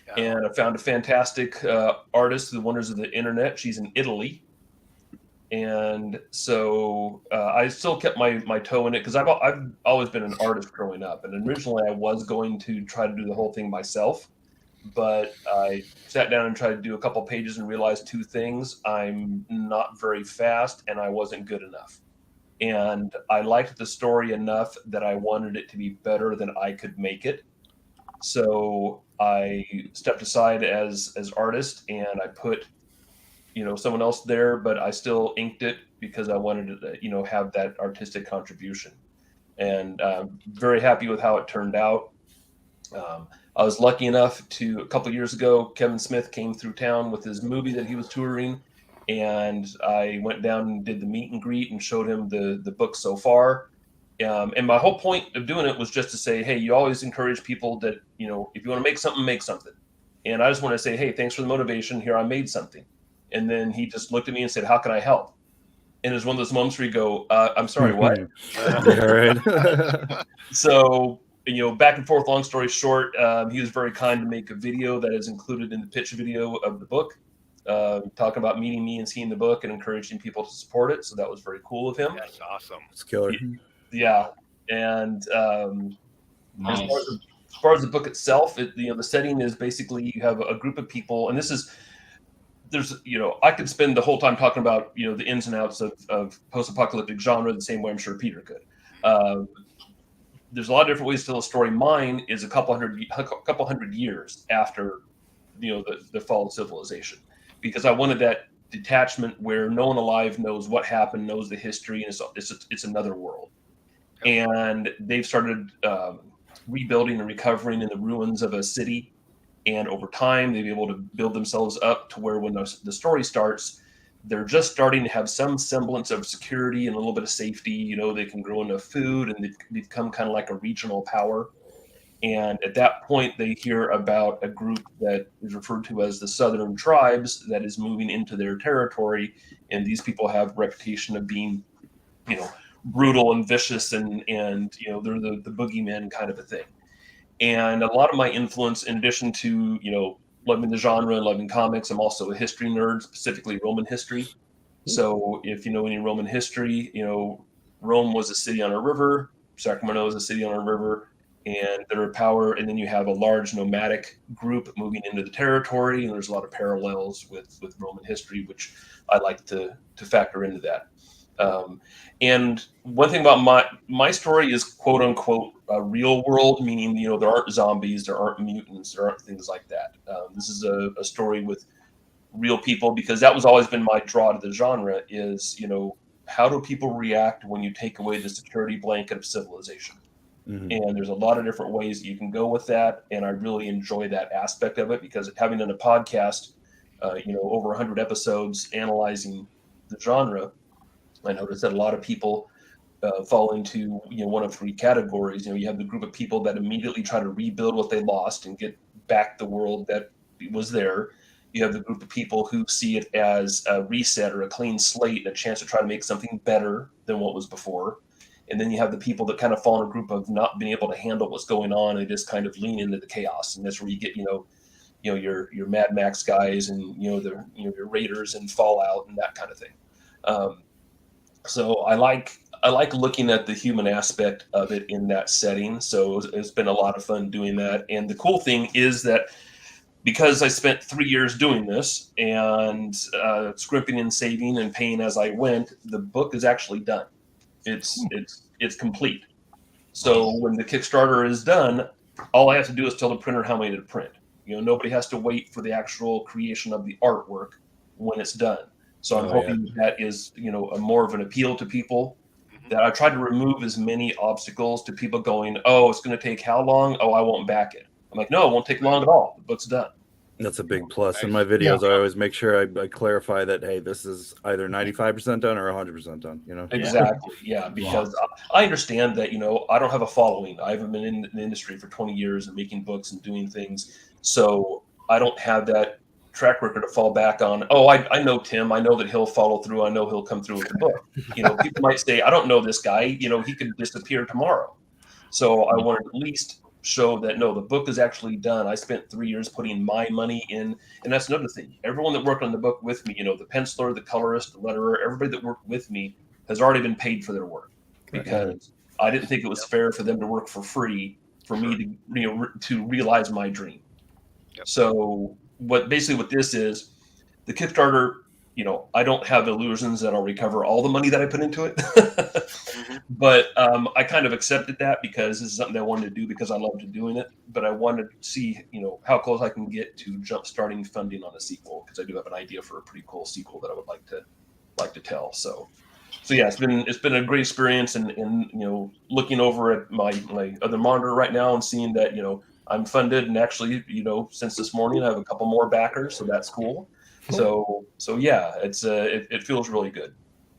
Yeah. And I found a fantastic artist, the wonders of the internet. She's in Italy. And so I still kept my toe in it because I've always been an artist growing up. And originally I was going to try to do the whole thing myself. But I sat down and tried to do a couple pages and realized 2 things. I'm not very fast and I wasn't good enough. And I liked the story enough that I wanted it to be better than I could make it. So I stepped aside as artist and I put, someone else there, but I still inked it because I wanted to, have that artistic contribution. And I'm very happy with how it turned out. I was lucky enough to, a couple of years ago, Kevin Smith came through town with his movie that he was touring, and I went down and did the meet and greet and showed him the book so far. And my whole point of doing it was just to say, hey, you always encourage people that, if you want to make something, make something. And I just want to say, hey, thanks for the motivation. Here, I made something. And then he just looked at me and said, how can I help? And it was one of those moments where you go, I'm sorry, what? Yeah, right. So, back and forth, long story short, he was very kind to make a video that is included in the pitch video of the book, talking about meeting me and seeing the book and encouraging people to support it. So that was very cool of him. That's awesome. It's killer. Yeah. And Nice. as far as the book itself, the setting is basically you have a group of people, and I could spend the whole time talking about, the ins and outs of post-apocalyptic genre the same way I'm sure Peter could. There's a lot of different ways to tell a story. Mine is a couple hundred years after, the fall of civilization, because I wanted that detachment where no one alive knows what happened, knows the history, and it's another world. And they've started rebuilding and recovering in the ruins of a city. And over time, they've been able to build themselves up to where when the story starts, they're just starting to have some semblance of security and a little bit of safety. They can grow enough food and they become kind of like a regional power. And at that point, they hear about a group that is referred to as the Southern Tribes that is moving into their territory. And these people have a reputation of being, brutal and vicious, and they're the boogeymen kind of a thing. And a lot of my influence, in addition to loving the genre and loving comics, I'm also a history nerd, specifically Roman history. So if you know any Roman history, Rome was a city on a river, Sacramento is a city on a river, and they're a power. And then you have a large nomadic group moving into the territory, and there's a lot of parallels with Roman history, which I like to factor into that. And one thing about my story is quote unquote real world, meaning there aren't zombies, there aren't mutants, there aren't things like that. This is a story with real people, because that was always been my draw to the genre is, how do people react when you take away the security blanket of civilization? Mm-hmm. And there's a lot of different ways that you can go with that. And I really enjoy that aspect of it, because having done a podcast, over 100 episodes analyzing the genre, I noticed that a lot of people fall into one of three categories. You have the group of people that immediately try to rebuild what they lost and get back the world that was there. You have the group of people who see it as a reset or a clean slate and a chance to try to make something better than what was before. And then you have the people that kind of fall in a group of not being able to handle what's going on and just kind of lean into the chaos. And that's where you get, your Mad Max guys and, your Raiders and Fallout and that kind of thing. So I like looking at the human aspect of it in that setting. So it's been a lot of fun doing that. And the cool thing is that because I spent 3 years doing this and scrimping and saving and paying as I went, the book is actually done. It's complete. So when the Kickstarter is done, all I have to do is tell the printer how many to print. Nobody has to wait for the actual creation of the artwork when it's done. So I'm hoping that is, a more of an appeal to people, that I try to remove as many obstacles to people going, oh, it's going to take how long? Oh, I won't back it. I'm like, no, it won't take long at all. The book's done. That's a big plus. In my videos, I always make sure I clarify that, hey, this is either 95% done or 100% done, Exactly. Yeah. Because I understand that, I don't have a following. I haven't been in the industry for 20 years and making books and doing things. So I don't have that track record to fall back on. Oh, I know Tim. I know that he'll follow through. I know he'll come through with the book. People might say, I don't know this guy. He could disappear tomorrow. So I want to at least show that, no, the book is actually done. I spent 3 years putting my money in. And that's another thing. Everyone that worked on the book with me, the penciler, the colorist, the letterer, everybody that worked with me has already been paid for their work, because I didn't think it was fair for them to work for free for me to realize my dream. So what this is, the Kickstarter, I don't have illusions that I'll recover all the money that I put into it. But I kind of accepted that, because this is something I wanted to do because I loved doing it. But I wanted to see, how close I can get to jump starting funding on a sequel, because I do have an idea for a pretty cool sequel that I would like to tell. So yeah, it's been a great experience, and looking over at my other monitor right now and seeing that I'm funded, and actually since this morning I have a couple more backers, so that's cool. So yeah, it feels really good.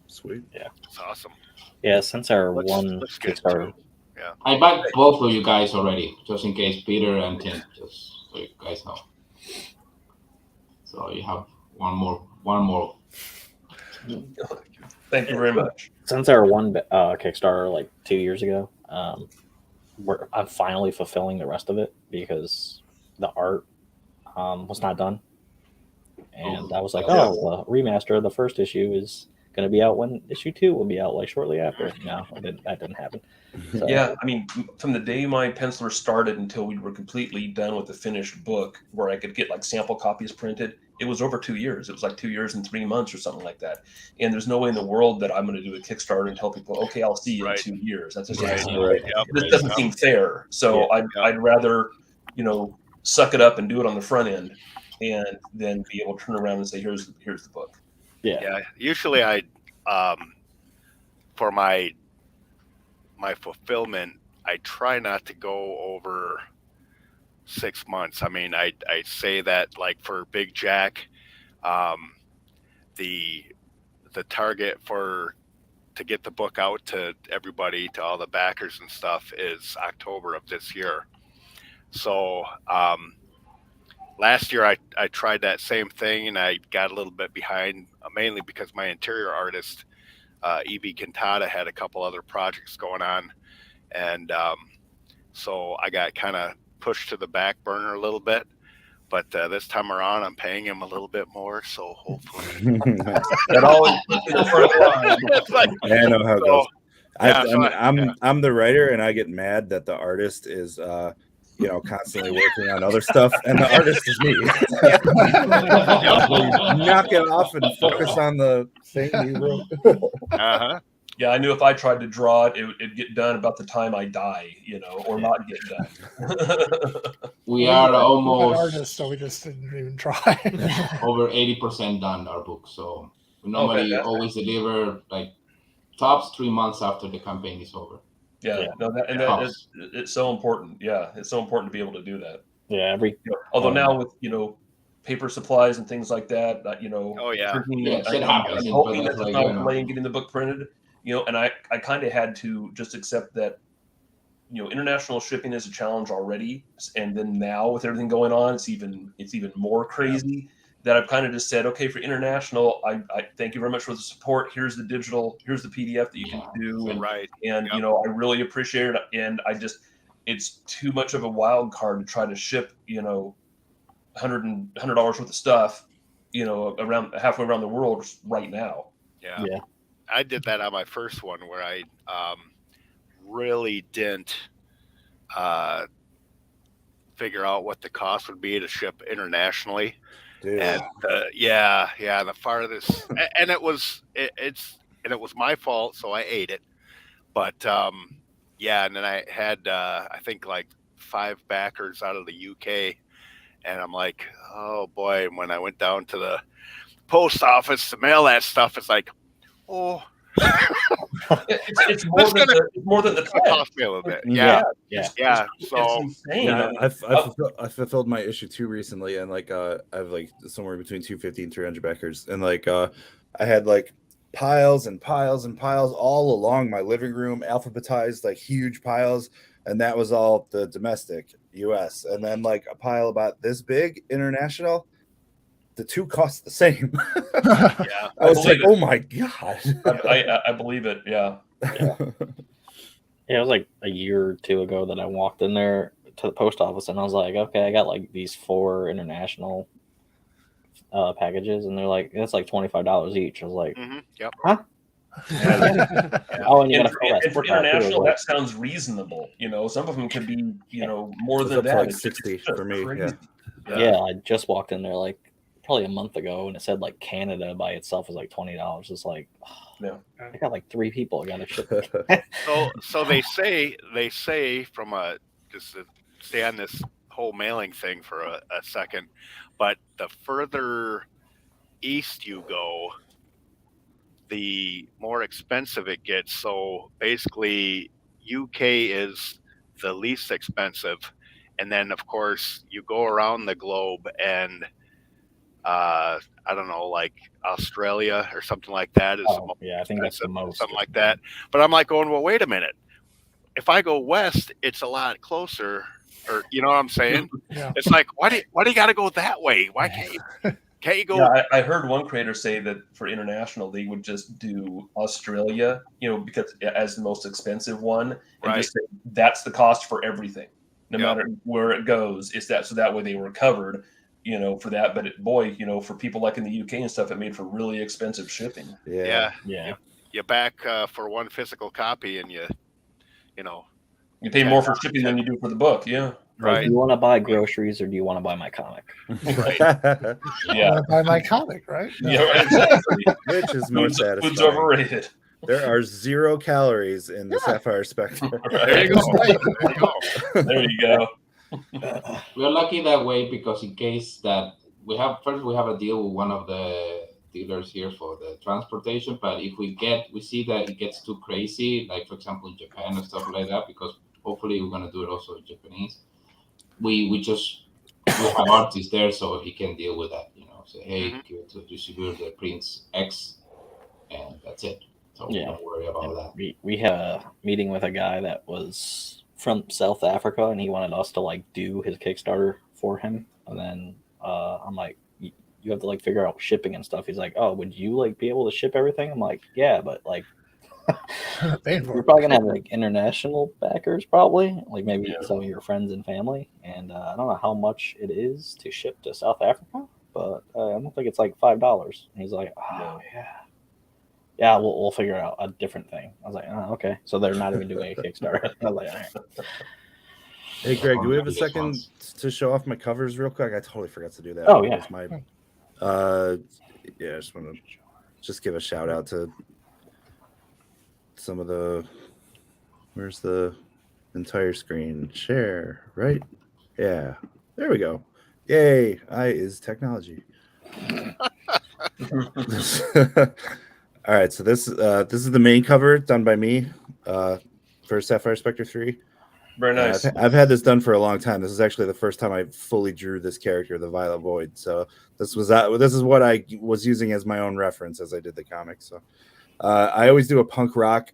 Sweet. Yeah, it's awesome. Yeah, since our Looks Kickstarter, yeah, I backed both of you guys already, just in case, Peter and Tim, just so you guys know. So you have one more. Thank you very much. Since our one Kickstarter like 2 years ago, I'm finally fulfilling the rest of it, because the art was not done, and I was like, the remaster of the first issue is going to be out when issue 2 will be out, like shortly after. No, that didn't happen. So, yeah, I mean, from the day my penciler started until we were completely done with the finished book, where I could get like sample copies printed, it was over 2 years. It was like 2 years and 3 months or something like that. And there's no way in the world that I'm going to do a Kickstarter and tell people, okay, I'll see you in 2 years. That's just this doesn't seem fair. So I'd rather, suck it up and do it on the front end, and then be able to turn around and say, here's the book. Yeah. Usually I, for my fulfillment, I try not to go over 6 months. I mean, I say that, like, for Big Jack, the target to get the book out to everybody, to all the backers and stuff, is October of this year. So last year I tried that same thing, and I got a little bit behind, mainly because my interior artist E.B. Cantata had a couple other projects going on, and so I got kind of pushed to the back burner a little bit. But this time around, I'm paying him a little bit more, so hopefully. That always puts you in the front line. It's like, I know how it goes. yeah, I'm the writer, and I get mad that the artist is constantly working on other stuff, and the artist is me. Knock it off and focus on the thing you wrote. uh-huh. Yeah, I knew if I tried to draw it, it'd get done about the time I die, or not get done. We are We're not almost artists, so we just didn't even try. over 80% done our book. So we normally fantastic. always deliver like tops 3 months after the campaign is over. Yeah, no, that is, it's so important. Yeah, it's so important to be able to do that. Yeah, Although now with paper supplies and things like that, Oh yeah, shit happens. I'm hoping that there's not a delay in getting the book printed. And I kind of had to just accept that, international shipping is a challenge already, and then now with everything going on, it's even more crazy. That I've kind of just said, okay, for international, I thank you very much for the support. Here's the PDF that you can do, and I really appreciate it. And it's too much of a wild card to try to ship, $100 worth of stuff, around halfway around the world right now. Yeah. I did that on my first one where I really didn't figure out what the cost would be to ship internationally. Dude. And the farthest, and it was my fault, so I ate it. But and then I had I think like 5 backers out of the UK, and I'm like, oh boy. And when I went down to the post office to mail that stuff, it's like, oh, it's more than the cost me a little bit. Yeah. So I fulfilled my issue 2 recently, and I have somewhere between 250 and 300 backers, and I had piles and piles and piles all along my living room, alphabetized huge piles, and that was all the domestic U.S. And then a pile about this big international. The 2 cost the same. Yeah, I was like, oh my god. I believe it. Yeah. It was like a year or 2 ago that I walked in there to the post office, and I was like, okay, I got these 4 international packages, and they're like, it's like $25 each. I was like, yep. Huh? Oh, and you got to for international, that sounds reasonable. Some of them could be, more than that. Like 60 for me. Yeah, I just walked in there probably a month ago, and it said Canada by itself is $20. It's like, I got 3 people I gotta ship. So they say from just to stay on this whole mailing thing for a second, but the further east you go, the more expensive it gets. So basically, UK is the least expensive, and then of course you go around the globe and I don't know, Australia or something like that is I think that's the most, something like that. But I'm going, well, wait a minute. If I go west, it's a lot closer, or you know what I'm saying? Yeah. It's like, why do you got to go that way? Why can't you go? Yeah, I heard one creator say that for international, they would just do Australia, because as the most expensive one, and just say that's the cost for everything, no matter where it goes. Is that so that way they were covered? For that, but for people in the UK and stuff, it made for really expensive shipping. Yeah. You back for one physical copy, and you pay more for shipping than you do for the book. Yeah, right. Do you want to buy groceries or do you want to buy my comic? Right. Yeah, buy my comic, right? Yeah, exactly. Which is more satisfying. Food's overrated. There are 0 calories in the Sapphire Spectre. There you go. There you go. We're lucky that way because in case that we have a deal with one of the dealers here for the transportation, but if we see that it gets too crazy, for example in Japan and stuff like that, because hopefully we're going to do it also in Japanese, we have artists there so he can deal with that, say, hey, give it to distributor that prints X, and that's it. So don't worry about that. We had a meeting with a guy that was from South Africa, and he wanted us to do his Kickstarter for him. And then I'm like, you have to like figure out shipping and stuff. He's like, oh, would you like be able to ship everything? I'm like, yeah, but like Paying for you're it. probably gonna have like international backers, probably like maybe Yeah. some of your friends and family. And I don't know how much it is to ship to South Africa, but I don't think it's like $5. And he's like, oh No. yeah, we'll figure out a different thing. I was like, oh, okay. So they're not even doing a Kickstarter. I was like, all right. Hey, Greg, do we have a second to show off my covers real quick? I totally forgot to do that. Oh, That yeah. was my, yeah, I just want to give a shout out to some of the. Where's the entire screen? Share, right? Yeah, there we go. Yay! I is technology. All right, so this is the main cover done by me for Sapphire Spectre 3. Very nice. I've had this done for a long time. This is actually the first time I fully drew this character, the Violet Void. So this is what I was using as my own reference as I did the comic. So I always do a punk rock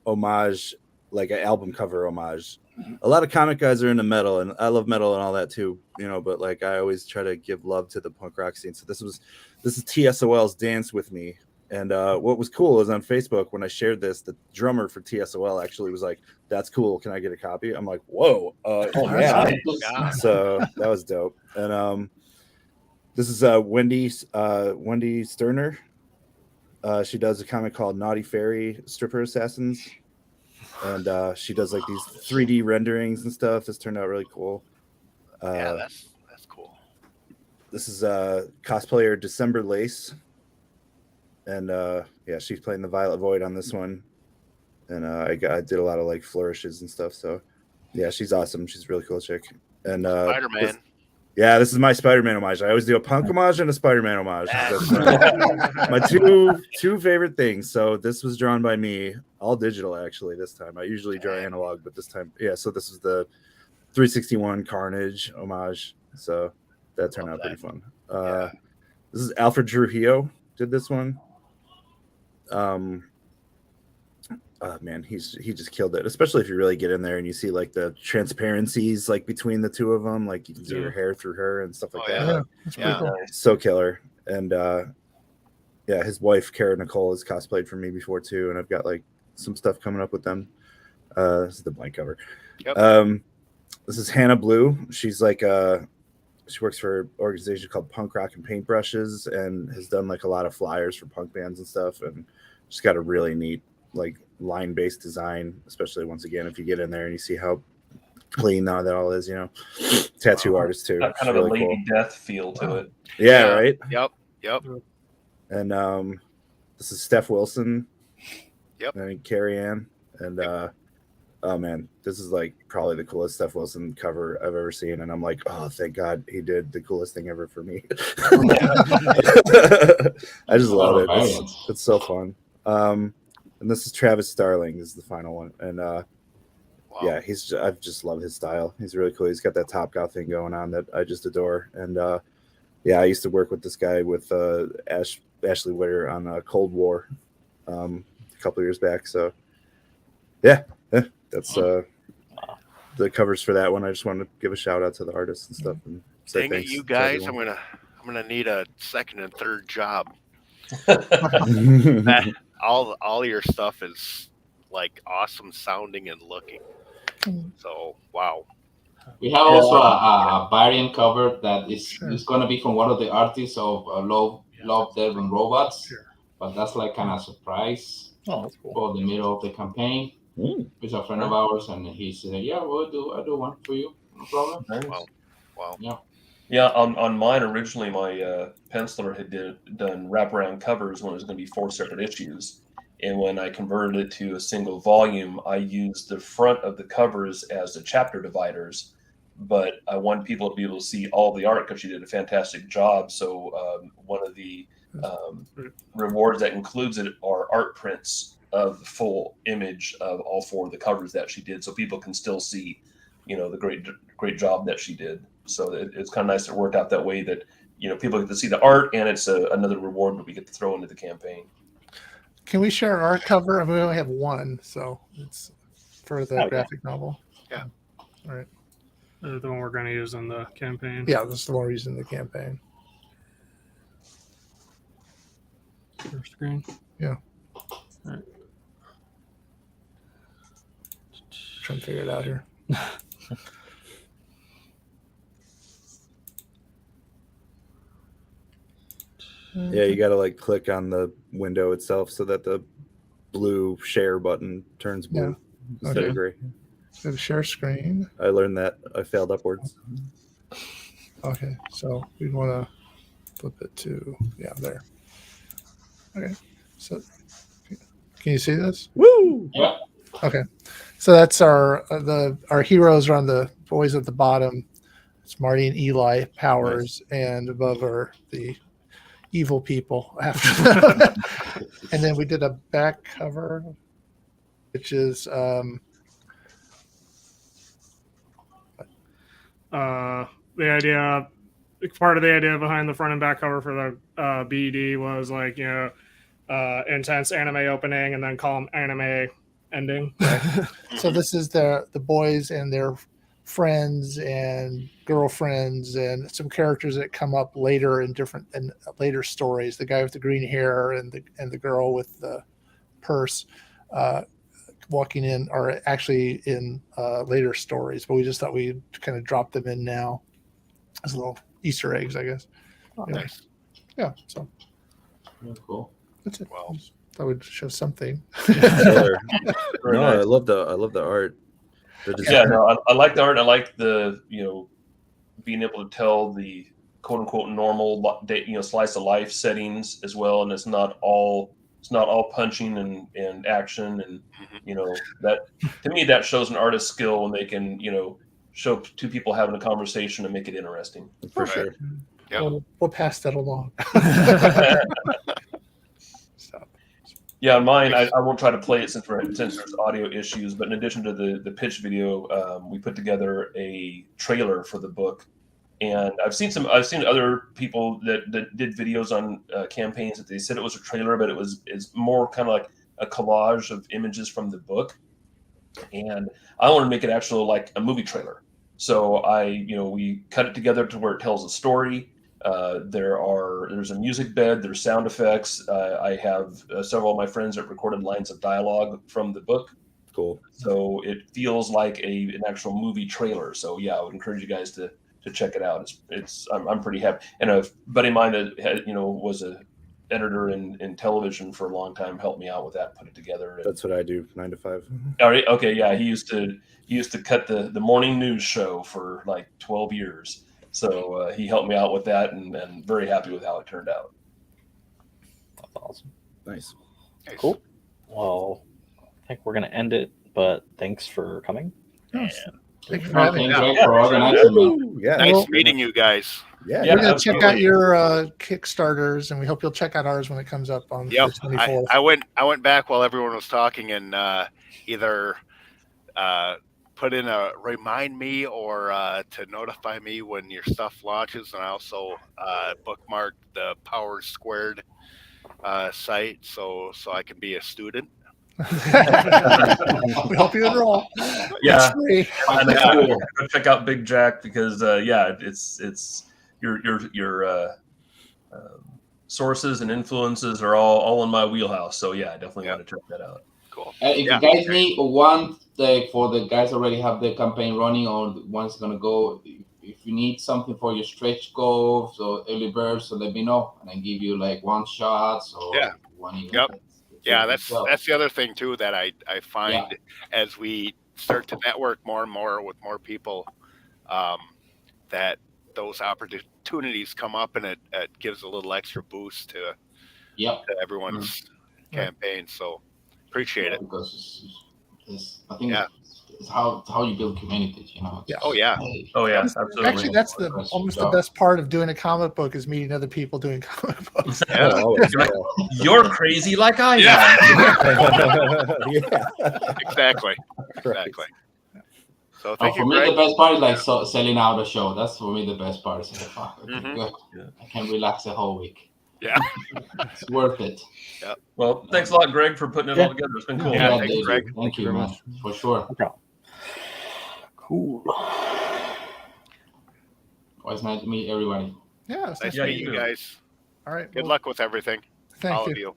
homage, like an album cover homage. A lot of comic guys are into metal, and I love metal and all that too, you know. But like I always try to give love to the punk rock scene. So this is TSOL's Dance With Me. And what was cool is on Facebook when I shared this, the drummer for TSOL actually was like, "That's cool. Can I get a copy?" I'm like, "Whoa, yeah!" God. So that was dope. And this is Wendy Sterner. She does a comic called Naughty Fairy Stripper Assassins, and she does like these 3D renderings and stuff. This turned out really cool. Yeah, that's cool. This is cosplayer December Lace. And yeah, she's playing the Violet Void on this one, and I did a lot of like flourishes and stuff. So yeah, she's awesome. She's a really cool chick. And Spider-Man. this is my Spider-Man homage. I always do a punk homage and a Spider-Man homage. That's my two favorite things. So this was drawn by me, all digital actually. This time I usually draw analog, but this time, yeah. So this is the 361 Carnage homage. So that turned out pretty fun. This is Alfred Trujillo did this one. Man, he just killed it, especially if you really get in there and you see like the transparencies like between the two of them, like you can see her hair through her and stuff like that. Yeah. Like, That's pretty cool. so killer. And yeah, his wife Kara Nicole has cosplayed for me before too, and I've got like some stuff coming up with them. This is the blank cover. Yep. This is Hannah Blue. She's like she works for an organization called Punk Rock and Paintbrushes, and has done like a lot of flyers for punk bands and stuff. And she's got a really neat like line-based design, especially once again if you get in there and you see how clean that all is. You know, tattoo artist too. Got kind of really a Lady Death feel to it. Yeah, right. Yep. And this is Steph Wilson. Yep. And Carrie Ann. And oh man, this is like probably the coolest Steph Wilson cover I've ever seen. And I'm like, oh, thank God he did the coolest thing ever for me. I just love it. It's so fun. And this is Travis Starling. This is the final one. And yeah, I just love his style. He's really cool. He's got that Top Goth thing going on that I just adore. And yeah, I used to work with this guy with Ashley Witter on Cold War a couple of years back. So yeah, that's the covers for that one. I just wanted to give a shout out to the artists and stuff. And say Dang it, thanks you to guys! I'm everyone. gonna need a second and third job. All your stuff is like awesome sounding and looking. So wow. We have also a variant cover that is going to be from one of the artists of Love, Death, and Robots. But that's like kind of a surprise That's cool. for the middle of the campaign. He's a friend of ours, and he said, "Yeah, I'll do one for you, no problem." Nice. Wow. Yeah. Yeah, on mine originally, my penciler had done wraparound covers when it was going to be 4 separate issues, and when I converted it to a single volume, I used the front of the covers as the chapter dividers. But I wanted people to be able to see all the art because she did a fantastic job. So one of the rewards that includes it are art prints of the full image of all 4 of the covers that she did, so people can still see, you know, the great job that she did. So it's kind of nice that it worked out that way, that, you know, people get to see the art, and it's another reward that we get to throw into the campaign. Can we share our cover? I mean, we only have one, so it's for the graphic novel. Yeah. All right. The one we're going to use in the campaign. Yeah, this is the one we're using in the campaign. Share screen. Yeah. All right. Trying to figure it out here. Yeah, you gotta like click on the window itself so that the blue share button turns blue instead Okay. of gray. Go to share screen. I learned that. I failed upwards. Okay, so we want to flip it to there. Okay, so can you see this? Woo! Yeah. Okay, so that's our heroes are on the boys at the bottom. It's Marty and Eli Powers, and above are the evil people after that. And then we did a back cover, which is the idea, part of the idea behind the front and back cover for the BD was like, intense anime opening and then calm anime ending. so this is the boys and their friends and girlfriends and some characters that come up later in later stories. The guy with the green hair and the girl with the purse walking in are actually in later stories, but we just thought we'd kind of drop them in now as little Easter eggs, I guess. Oh, Yeah. Nice. Yeah, so Yeah, cool. that's it. Well, That would show something. Killer. Very No, I nice. love the art. The Yeah, design. no, I like the art. I like the being able to tell the quote unquote normal slice of life settings as well, and it's not all punching and action, and that to me that shows an artist's skill when they can show two people having a conversation and make it interesting. For Right. sure. Yep. We'll pass that along. So, Yeah, mine. I won't try to play it since there's audio issues. But in addition to the pitch video, we put together a trailer for the book, and I've seen other people that did videos on campaigns that they said it was a trailer, but it's more kind of like a collage of images from the book, and I want to make it actual like a movie trailer. So we cut it together to where it tells a story. There's a music bed, there's sound effects. I have several of my friends that recorded lines of dialogue from the book. Cool. So it feels like an actual movie trailer. So yeah, I would encourage you guys to check it out. I'm pretty happy. And a buddy of mine that had, was a editor in television for a long time helped me out with that, put it together. That's what I do, 9 to 5. All right. Okay. Yeah. He used to cut the morning news show for like 12 years. So he helped me out with that, and very happy with how it turned out. That's awesome. Nice. Nice. Cool. Well, I think we're going to end it, but thanks for coming. yes. Thank you for having Thanks, me. Greg, for organizing that. Yeah. Nice Well- meeting you guys. Yeah. Yeah. We're going to check out absolutely. your Kickstarters, and we hope you'll check out ours when it comes up on Yep. the 24th. I went back while everyone was talking and either put in a remind me or to notify me when your stuff launches, and I also bookmarked the Power Squared site so I can be a student. We hope you enroll. Yeah. It's free. And go check out Big Jack because it's your sources and influences are all in my wheelhouse. So yeah, I definitely want to check that out. Cool. If Yeah. you guys need one for the guys already have the campaign running or the one's gonna go, if you need something for your stretch goals or early birds, so let me know and I give you like one shots or Yeah. one event. Yep. Yeah, that's Well, the other thing too that I find as we start to network more and more with more people, that those opportunities come up and it gives a little extra boost to everyone's campaign. So appreciate it. because it's I think Yeah. it's how you build communities, Yeah. Oh yeah. Oh yeah, absolutely. Actually, that's almost the best part of doing a comic book is meeting other people doing comic books. Yeah. Always, You're crazy like I am. Yeah. yeah. Exactly. Exactly. So thank for you, me, Greg. the best part is like selling out a show. That's for me the best part. It's like, fuck, okay, Mhm. good. Yeah. I can relax the whole week. Yeah. It's worth it. Well, thanks a lot, Greg, for putting it all together. It's been cool. Yeah, Yeah, thanks, David. Greg. Thank you, very man. much. For sure. No problem. Cool. Well, it's nice to meet everybody. Yeah. it's Nice nice Yeah, meeting you you too. guys. All right. Good well, luck with everything. Thank all you. of you.